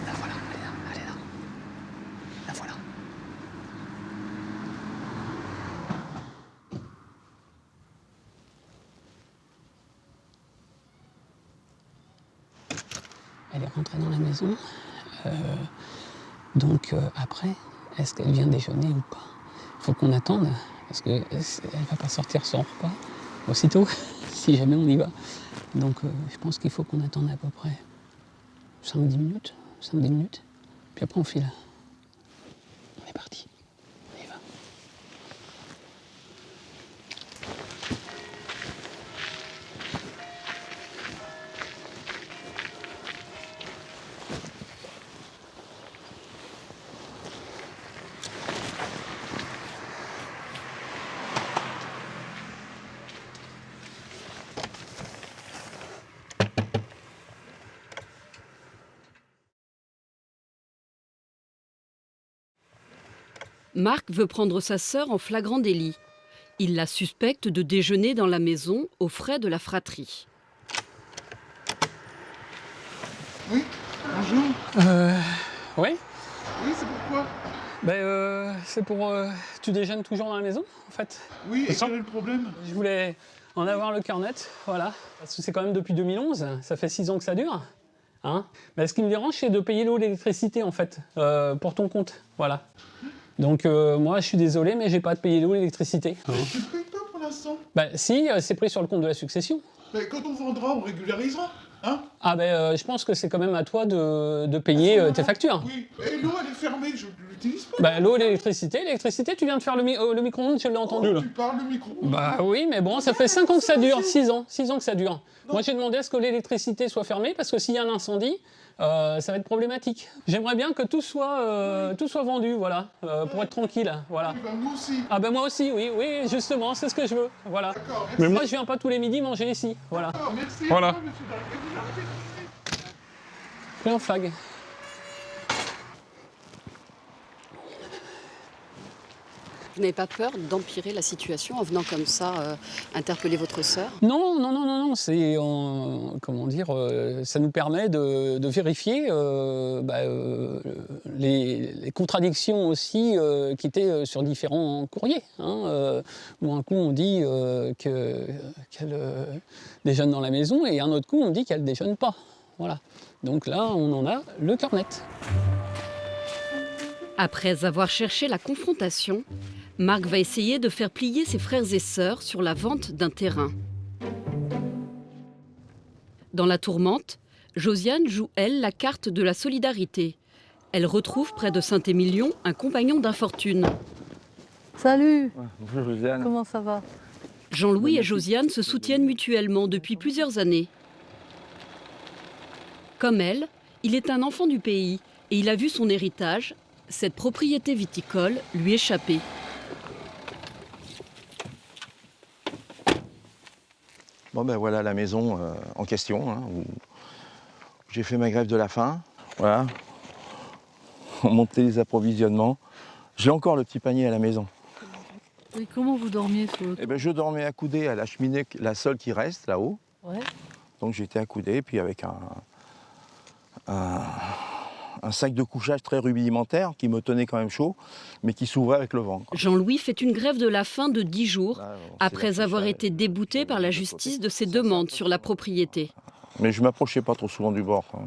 La voilà, elle est là. La voilà. Elle est rentrée dans la maison. Donc après, est-ce qu'elle vient déjeuner ou pas? Il faut qu'on attende, parce qu'elle ne va pas sortir sans repas aussitôt, si jamais on y va. Donc je pense qu'il faut qu'on attende à peu près 5-10 minutes. Puis après on file. On est parti. On y va. Marc veut prendre sa sœur en flagrant délit. Il la suspecte de déjeuner dans la maison aux frais de la fratrie. Oui, bonjour. Oui. Oui, c'est pourquoi? C'est pour... tu déjeunes toujours dans la maison, en fait? Oui, et quel est le problème? Je voulais en avoir le cœur net, voilà. Parce que c'est quand même depuis 2011, ça fait 6 ans que ça dure. Hein? Mais ce qui me dérange, c'est de payer l'eau et l'électricité, en fait, pour ton compte, voilà. Donc moi, je suis désolé, mais j'ai pas à te payer l'eau et l'électricité. Tu ne payes pas pour l'instant? Si, c'est pris sur le compte de la succession. Mais quand on vendra, on régularisera, hein? Je pense que c'est quand même à toi de payer tes factures. Oui, et l'eau, elle est fermée, je ne l'utilise pas. L'eau et l'électricité, tu viens de faire le micro-ondes, je l'ai entendu, là. Tu parles le micro. Oui, mais bon, ça fait 5 ans que ça dure, 6 ans que ça dure. Non. Moi, j'ai demandé à ce que l'électricité soit fermée, parce que s'il y a un incendie, ça va être problématique. J'aimerais bien que tout soit vendu, voilà, pour être tranquille, voilà. Moi aussi. Moi aussi, oui, justement, c'est ce que je veux, voilà. Mais moi, je viens pas tous les midis manger ici, voilà. D'accord, merci. Voilà. Monsieur Dalguet. Pris en flag. Vous n'avez pas peur d'empirer la situation en venant comme ça interpeller votre sœur? Non, c'est, comment dire, ça nous permet de vérifier les contradictions aussi qui étaient sur différents courriers. Hein, où un coup on dit qu'elle déjeune dans la maison et un autre coup on dit qu'elle déjeune pas. Voilà. Donc là on en a le cœur net. Après avoir cherché la confrontation, Marc va essayer de faire plier ses frères et sœurs sur la vente d'un terrain. Dans la tourmente, Josiane joue, elle, la carte de la solidarité. Elle retrouve près de Saint-Émilion un compagnon d'infortune. Salut. Bonjour Josiane. Comment ça va? Jean-Louis et Josiane se soutiennent mutuellement depuis plusieurs années. Comme elle, il est un enfant du pays et il a vu son héritage, cette propriété viticole, lui échapper. Bon ben voilà la maison en question, hein, où j'ai fait ma grève de la faim. Voilà. On montait les approvisionnements. J'ai encore le petit panier à la maison. Et comment vous dormiez sur le... Eh ben, je dormais accoudé à la cheminée, la seule qui reste là-haut. Ouais. Donc j'étais accoudé, puis avec un sac de couchage très rudimentaire qui me tenait quand même chaud, mais qui s'ouvrait avec le vent, quoi. Jean-Louis fait une grève de la faim de 10 jours après avoir été débouté par la justice de ses demandes sur la propriété. Mais je ne m'approchais pas trop souvent du bord, quoi.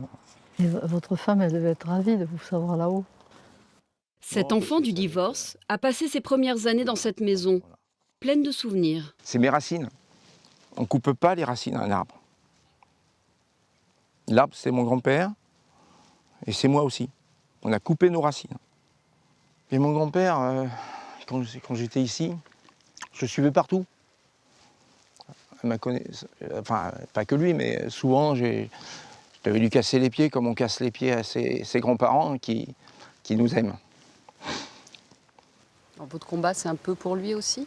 Et votre femme, elle devait être ravie de vous savoir là-haut. Cet enfant du divorce a passé ses premières années dans cette maison, pleine de souvenirs. C'est mes racines. On ne coupe pas les racines d'un arbre. L'arbre, c'est mon grand-père, et c'est moi aussi. On a coupé nos racines. Et mon grand-père, quand j'étais ici, je le suivais partout. Enfin, pas que lui, mais souvent, je devais lui casser les pieds comme on casse les pieds à ses grands-parents qui nous aiment. Alors, votre combat, c'est un peu pour lui aussi?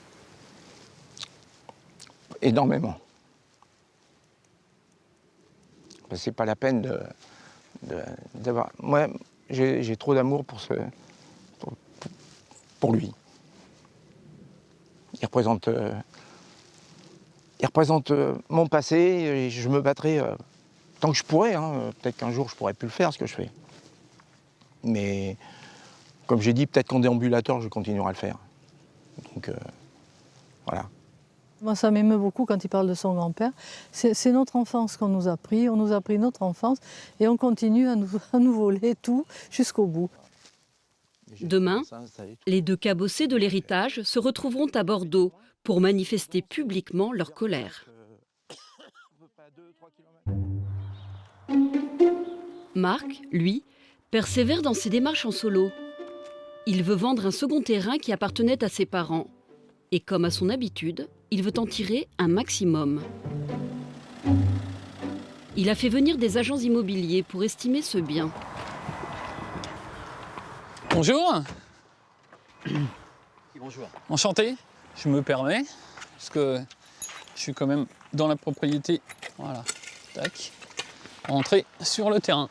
Énormément. C'est pas la peine d'avoir... Moi, j'ai trop d'amour pour lui. Il représente mon passé et je me battrai tant que je pourrai. Hein. Peut-être qu'un jour, je pourrai plus le faire, ce que je fais. Mais, comme j'ai dit, peut-être qu'en déambulateur, je continuerai à le faire. Donc, voilà. Moi, ça m'émeut beaucoup quand il parle de son grand-père. C'est notre enfance qu'on nous a pris. On nous a pris notre enfance et on continue à nous voler tout jusqu'au bout. Demain, les deux cabossés de l'héritage se retrouveront à Bordeaux pour manifester publiquement leur colère. Marc, lui, persévère dans ses démarches en solo. Il veut vendre un second terrain qui appartenait à ses parents. Et comme à son habitude, il veut en tirer un maximum. Il a fait venir des agents immobiliers pour estimer ce bien. Bonjour. Bonjour. Enchanté. Je me permets, parce que je suis quand même dans la propriété. Voilà. Tac. Rentrer sur le terrain.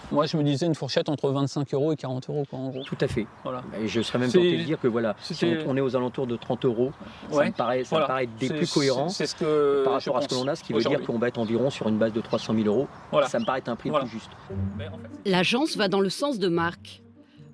Moi, je me disais une fourchette entre 25 € et 40 €, quoi, en gros. Tout à fait. Voilà. Et je serais même tenté de dire que voilà, si on est aux alentours de 30 €, ça me paraît des plus cohérents par rapport à ce que l'on a, ce qui veut dire qu'on va être environ sur une base de 300 000 €. Voilà. Ça me paraît un prix plus juste. L'agence va dans le sens de Marc.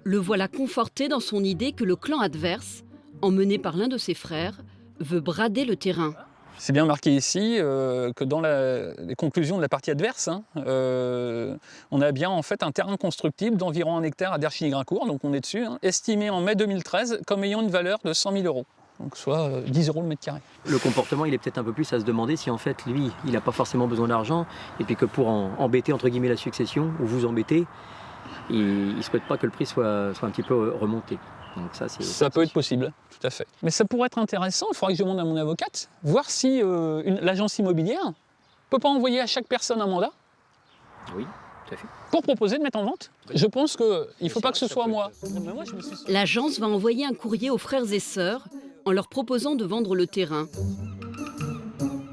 Le voilà conforté dans son idée que le clan adverse, emmené par l'un de ses frères, veut brader le terrain. C'est bien marqué ici que dans les conclusions de la partie adverse, on a bien en fait un terrain constructible d'environ 1 hectare à Derchigny-Grincourt, donc on est dessus, estimé en mai 2013 comme ayant une valeur de 100 000 €, donc soit 10 € le mètre carré. Le comportement, il est peut-être un peu plus à se demander si en fait, lui, il n'a pas forcément besoin d'argent, et puis que pour embêter entre guillemets la succession, ou vous embêter, il ne souhaite pas que le prix soit un petit peu remonté. Donc ça peut être possible, tout à fait. Mais ça pourrait être intéressant, il faudrait que je demande à mon avocate, voir si l'agence immobilière ne peut pas envoyer à chaque personne un mandat. Oui, tout à fait. Pour proposer de mettre en vente. Je pense qu'il ne faut pas que ce soit moi. L'agence va envoyer un courrier aux frères et sœurs en leur proposant de vendre le terrain.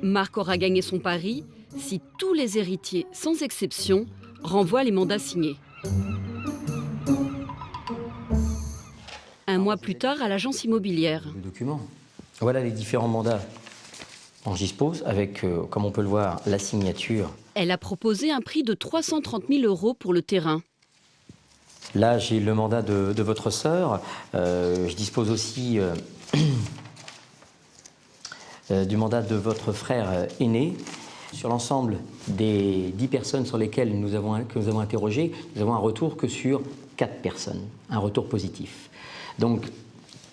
Marc aura gagné son pari si tous les héritiers, sans exception, renvoient les mandats signés. Un mois plus tard, à l'agence immobilière. Le document. Voilà les différents mandats dont je dispose, avec, comme on peut le voir, la signature. Elle a proposé un prix de 330 000 € pour le terrain. Là, j'ai le mandat de votre sœur. Je dispose aussi du mandat de votre frère aîné. Sur l'ensemble des 10 personnes sur lesquelles que nous avons interrogées, nous avons un retour que sur 4 personnes, un retour positif. Donc,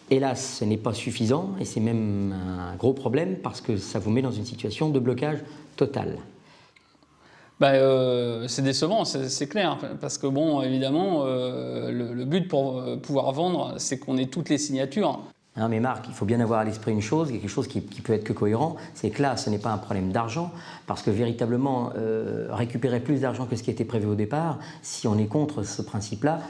hélas, ce n'est pas suffisant et c'est même un gros problème parce que ça vous met dans une situation de blocage total. C'est décevant, c'est clair, parce que bon, évidemment, le but pour pouvoir vendre, c'est qu'on ait toutes les signatures. Non mais Marc, il faut bien avoir à l'esprit une chose, quelque chose qui peut être que cohérent, c'est que là, ce n'est pas un problème d'argent, parce que véritablement, récupérer plus d'argent que ce qui était prévu au départ, si on est contre ce principe-là,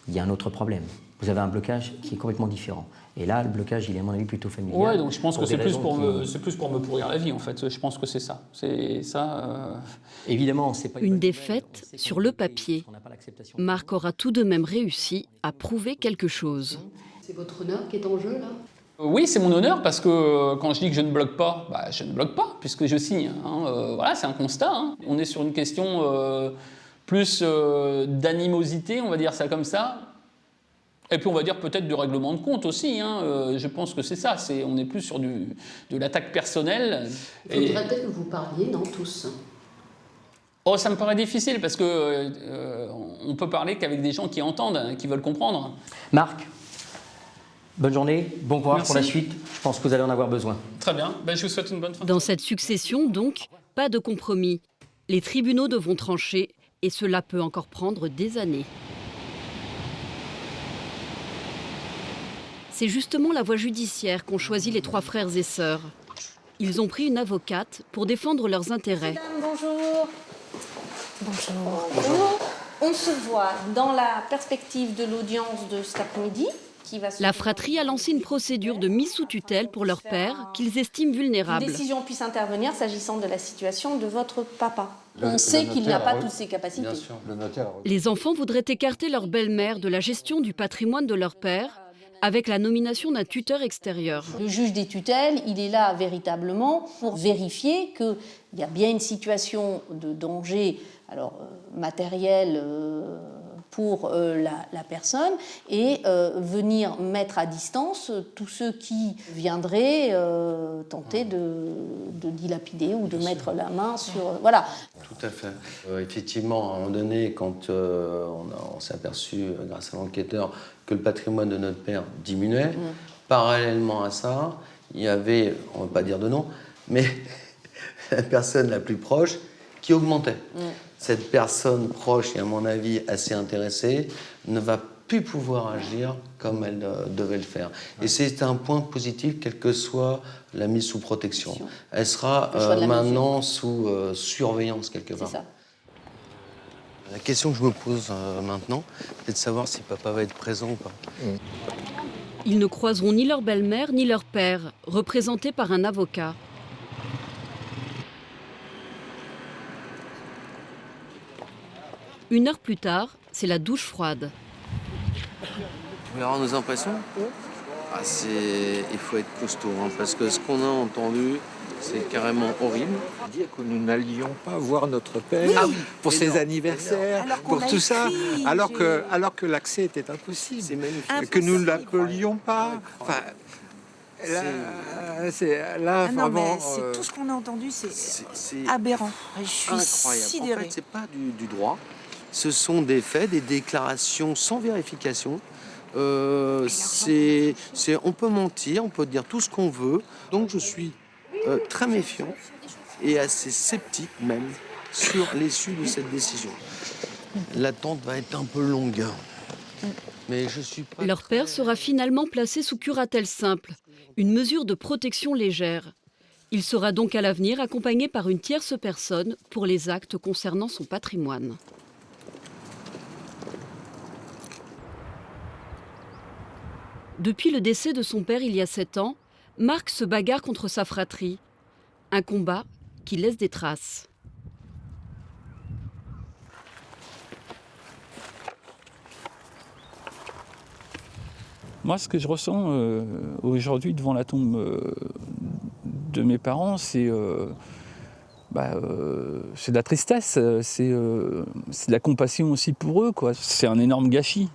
il y a un autre problème. Vous avez un blocage qui est complètement différent. Et là, le blocage, il est à mon avis plutôt familial. Ouais, donc je pense que c'est plus pour me pourrir la vie, en fait. Je pense que c'est ça. C'est ça. Évidemment, c'est pas une défaite sur le papier. Marc aura tout de même réussi à prouver quelque chose. C'est votre honneur qui est en jeu, là ? Oui, c'est mon honneur, parce que quand je dis que je ne bloque pas, je ne bloque pas, puisque je signe. Voilà, c'est un constat. On est sur une question plus d'animosité, on va dire ça comme ça. Et puis on va dire peut-être de règlement de compte aussi. Je pense que c'est ça. On est plus sur de l'attaque personnelle. Il faudrait peut-être que vous parliez, non, tous. Oh, ça me paraît difficile, parce que on peut parler qu'avec des gens qui entendent, qui veulent comprendre. Marc, bonne journée, bon courage Merci. pour la suite. Je pense que vous allez en avoir besoin. Très bien, je vous souhaite une bonne fin. Dans cette succession, donc, pas de compromis. Les tribunaux devront trancher et cela peut encore prendre des années. C'est justement la voie judiciaire qu'ont choisi les 3 frères et sœurs. Ils ont pris une avocate pour défendre leurs intérêts. Bonjour. Bonjour. On se voit dans la perspective de l'audience de cet après-midi. La fratrie a lancé une procédure de mise sous tutelle pour leur père, qu'ils estiment vulnérable. Une décision puisse intervenir s'agissant de la situation de votre papa. On sait qu'il n'a pas toutes ses capacités. Bien sûr, le notaire. Les enfants voudraient écarter leur belle-mère de la gestion du patrimoine de leur père, avec la nomination d'un tuteur extérieur. Le juge des tutelles, il est là véritablement pour vérifier qu'il y a bien une situation de danger matériel pour la personne et venir mettre à distance tous ceux qui viendraient tenter de dilapider ou de mettre la main sur... Voilà. Tout à fait. Effectivement, à un moment donné, quand on s'est aperçu, grâce à l'enquêteur, que le patrimoine de notre père diminuait, parallèlement à ça, il y avait, on ne va pas dire de nom, mais la personne la plus proche qui augmentait. Cette personne proche, et à mon avis assez intéressée, ne va plus pouvoir agir comme elle devait le faire. Et c'est un point positif, quelle que soit la mise sous protection. Elle sera maintenant sous surveillance quelque part. C'est ça. La question que je me pose maintenant, c'est de savoir si papa va être présent ou pas. Ils ne croiseront ni leur belle-mère ni leur père, représentés par un avocat. Une heure plus tard, c'est la douche froide. Tu veux avoir nos impressions ? Il faut être costaud, parce que ce qu'on a entendu, c'est carrément horrible. Dire que nous n'allions pas voir notre père pour ses anniversaires, pour tout ça, alors que l'accès était impossible. C'est magnifique. Que nous ne l'appelions pas. Enfin, là vraiment. C'est tout ce qu'on a entendu, c'est aberrant. Je suis incroyable. sidérée. En fait, c'est pas du droit. Ce sont des faits, des déclarations sans vérification. On peut mentir, on peut dire tout ce qu'on veut. Donc je suis très méfiant et assez sceptique même sur l'issue de cette décision. L'attente va être un peu longue. Mais je suis pas Leur père sera finalement placé sous curatelle simple, une mesure de protection légère. Il sera donc à l'avenir accompagné par une tierce personne pour les actes concernant son patrimoine. Depuis le décès de son père il y a 7 ans, Marc se bagarre contre sa fratrie. Un combat qui laisse des traces. Moi, ce que je ressens aujourd'hui devant la tombe de mes parents, c'est de la tristesse, c'est de la compassion aussi pour eux, quoi. C'est un énorme gâchis,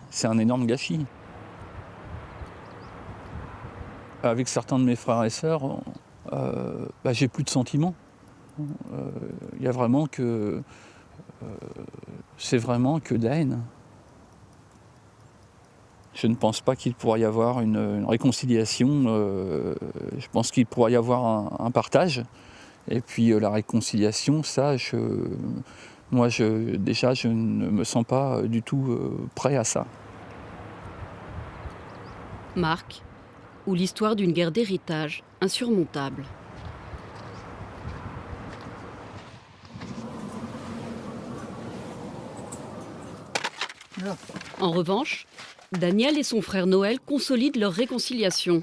Avec certains de mes frères et sœurs, j'ai plus de sentiments. Il y a vraiment que... c'est vraiment que de la haine. Je ne pense pas qu'il pourra y avoir une réconciliation. Je pense qu'il pourra y avoir un partage. Et puis la réconciliation, ça, moi, je ne me sens pas du tout prêt à ça. Marc, ou l'histoire d'une guerre d'héritage insurmontable. En revanche, Daniel et son frère Noël consolident leur réconciliation.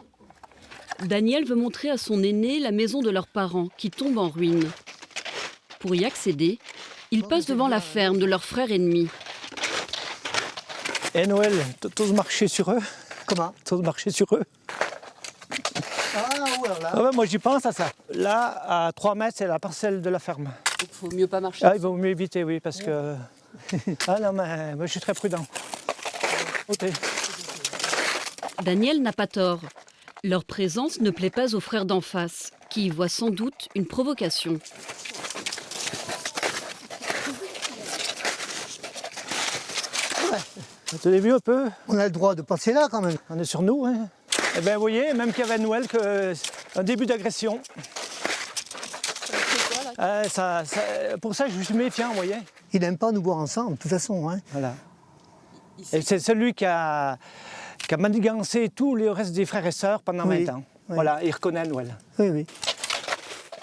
Daniel veut montrer à son aîné la maison de leurs parents, qui tombe en ruine. Pour y accéder, il passe devant la ferme de leur frère ennemi. Et Noël, t'oses marcher sur eux? Comment? T'oses marcher sur eux? Ah ouais, moi j'y pense à ça. Là, à 3 mètres, c'est la parcelle de la ferme. Il faut mieux pas marcher. Ah, il vaut mieux éviter, oui, parce que... Ah non, mais moi je suis très prudent. Ok. Daniel n'a pas tort. Leur présence ne plaît pas aux frères d'en face, qui y voient sans doute une provocation. Vous avez vu un peu? On a le droit de passer là quand même. On est sur nous, hein. Eh bien, vous voyez, même qu'il y avait Noël, un début d'agression. Pour ça, je suis méfiant, vous voyez. Il n'aime pas nous voir ensemble, de toute façon. Hein. Voilà. Et c'est celui qui a manigancé tout le reste des frères et sœurs pendant 20 ans. Oui. Voilà, il reconnaît Noël. Oui, oui.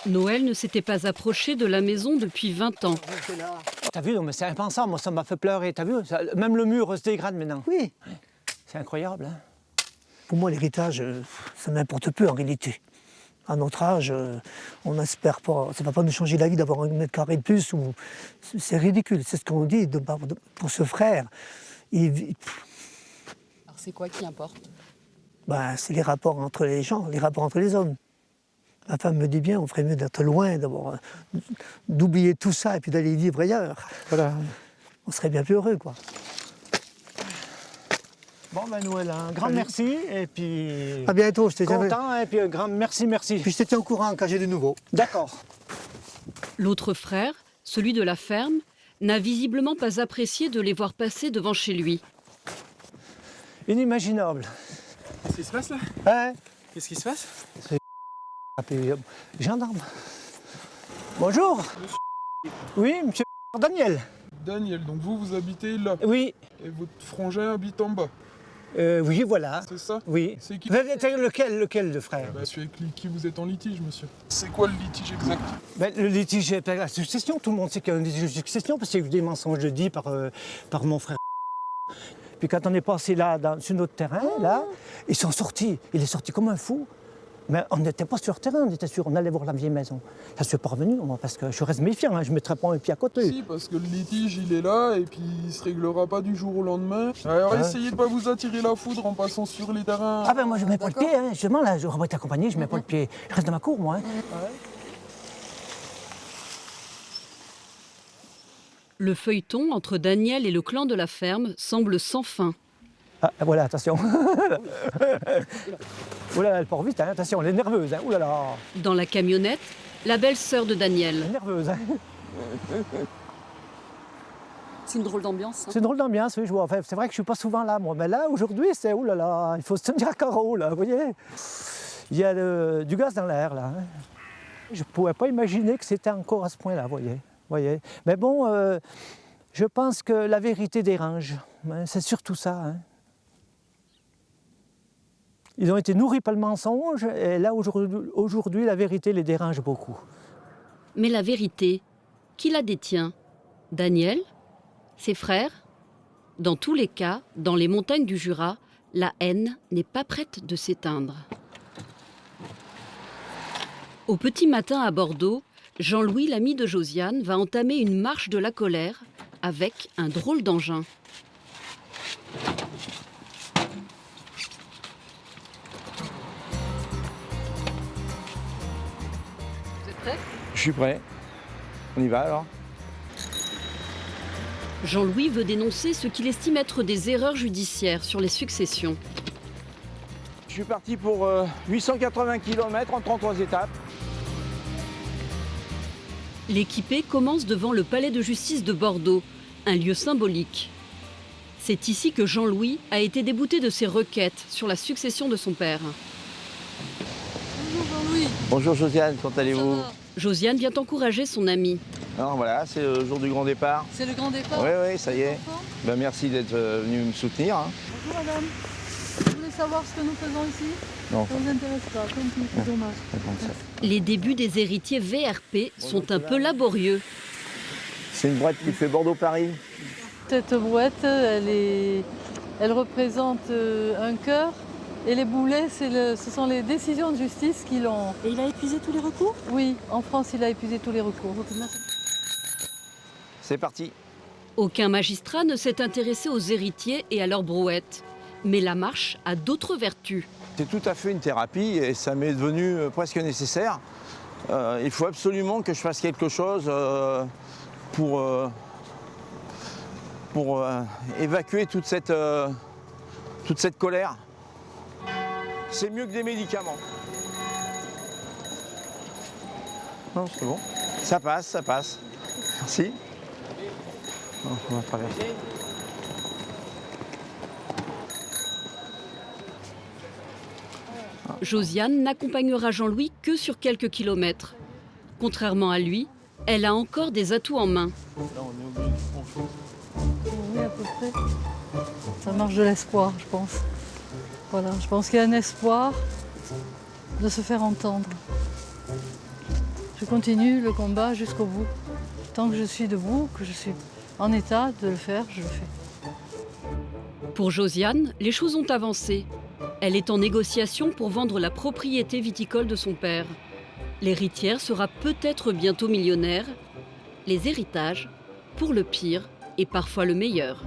Noël ne s'était pas approché de la maison depuis 20 ans. T'as vu, non, mais c'est impensable, moi ça m'a fait pleurer. T'as vu, même le mur se dégrade maintenant. Oui. C'est incroyable. Hein. Pour moi, l'héritage, ça n'importe peu en réalité. À notre âge, on n'espère pas, ça ne va pas nous changer la vie d'avoir 1 mètre carré de plus. C'est ridicule, c'est ce qu'on dit pour ce frère. Alors c'est quoi qui importe? C'est les rapports entre les gens, les rapports entre les hommes. Ma femme me dit bien, on ferait mieux d'être loin, d'oublier tout ça et puis d'aller vivre ailleurs. Voilà. On serait bien plus heureux, quoi. Bon, Noël, un grand merci et puis... À bientôt, je te tiens. Content et puis un grand merci. Puis je te tiens au courant quand j'ai de nouveau. D'accord. L'autre frère, celui de la ferme, n'a visiblement pas apprécié de les voir passer devant chez lui. Inimaginable. Qu'est-ce qui se passe là? Ouais. Qu'est-ce qui se passe? C'est gendarme. Bonjour. Oui, monsieur Daniel. Daniel, donc vous habitez là? Oui. Et votre frangin habite en bas? Oui, voilà. C'est ça? Oui. C'est qui? Lequel de frère? Celui avec qui vous êtes en litige, monsieur. C'est quoi le litige exact? Le litige est la succession. Tout le monde sait qu'il y a un litige de succession parce qu'il y a eu des mensonges dits par mon frère. Puis quand on est passé là, sur notre terrain, là, ils sont sortis. Il est sorti comme un fou. Mais on n'était pas sur le terrain, on était sûr, on allait voir la vieille maison. Ça ne s'est pas revenu, moi, parce que je reste méfiant, hein, je ne mettrai pas un pied à côté. Si, parce que le litige, il est là, et puis il ne se réglera pas du jour au lendemain. Alors essayez de ne pas vous attirer la foudre en passant sur les terrains. Ah ben moi je ne mets pas le pied, hein, justement, là, je vais t'accompagner, je ne mets pas le pied. Je reste dans ma cour, moi. Hein. Le feuilleton entre Daniel et le clan de la ferme semble sans fin. Ah, voilà, attention. Oulala, elle part vite, hein. Attention, elle est nerveuse. Hein. Oulala. Dans la camionnette, la belle-sœur de Daniel. Elle est nerveuse. Hein. C'est une drôle d'ambiance. Hein. C'est une drôle d'ambiance, oui, je vois. Enfin, c'est vrai que je ne suis pas souvent là, moi. Mais là, aujourd'hui, c'est oulala, il faut se tenir à carreau, là, vous voyez. Il y a du gaz dans l'air, là. Hein. Je ne pouvais pas imaginer que c'était encore à ce point-là, vous voyez. Mais bon, je pense que la vérité dérange. Hein. C'est surtout ça. Hein. Ils ont été nourris par le mensonge, et là, aujourd'hui, la vérité les dérange beaucoup. Mais la vérité, qui la détient? Daniel? Ses frères? Dans tous les cas, dans les montagnes du Jura, la haine n'est pas prête de s'éteindre. Au petit matin à Bordeaux, Jean-Louis, l'ami de Josiane, va entamer une marche de la colère avec un drôle d'engin. Je suis prêt. On y va alors. Jean-Louis veut dénoncer ce qu'il estime être des erreurs judiciaires sur les successions. Je suis parti pour 880 km en 33 étapes. L'équipée commence devant le palais de justice de Bordeaux, un lieu symbolique. C'est ici que Jean-Louis a été débouté de ses requêtes sur la succession de son père. Bonjour Jean-Louis. Bonjour Josiane, comment allez-vous? Josiane vient encourager son ami. Alors voilà, c'est le jour du grand départ. C'est le grand départ? Oui, ça y est. Ben, merci d'être venu me soutenir. Hein. Bonjour madame. Vous voulez savoir ce que nous faisons ici? Non. Ça ne vous intéresse pas, tant pis, c'est dommage. Les débuts des héritiers VRP sont un peu laborieux. C'est une boîte qui fait Bordeaux-Paris. Cette brouette, elle représente un cœur. Et les boulets, ce sont les décisions de justice qui l'ont... Et il a épuisé tous les recours? Oui, en France, il a épuisé tous les recours. C'est parti. Aucun magistrat ne s'est intéressé aux héritiers et à leurs brouettes. Mais la marche a d'autres vertus. C'est tout à fait une thérapie et ça m'est devenu presque nécessaire. Il faut absolument que je fasse quelque chose pour évacuer toute cette colère. C'est mieux que des médicaments. Non, c'est bon. Ça passe, ça passe. Merci. Oh, on va traverser. Josiane n'accompagnera Jean-Louis que sur quelques kilomètres. Contrairement à lui, elle a encore des atouts en main. Là, on est au bout du fond. Oui, à peu près. Ça marche de l'espoir, je pense. Voilà, je pense qu'il y a un espoir de se faire entendre. Je continue le combat jusqu'au bout. Tant que je suis debout, que je suis en état de le faire, je le fais. Pour Josiane, les choses ont avancé. Elle est en négociation pour vendre la propriété viticole de son père. L'héritière sera peut-être bientôt millionnaire. Les héritages, pour le pire et parfois le meilleur.